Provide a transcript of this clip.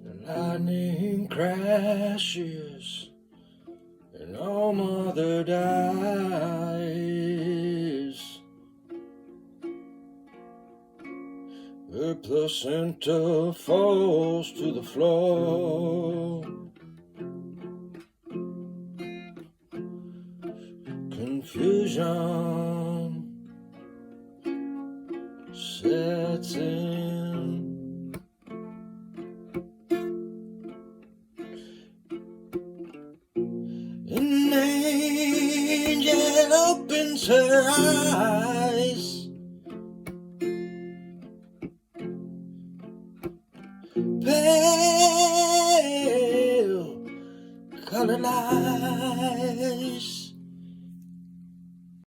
The lightning crashes and all mother dies. Her placenta falls to the floor. Confusion sets in. An angel opens her eyes, pale, colored eyes.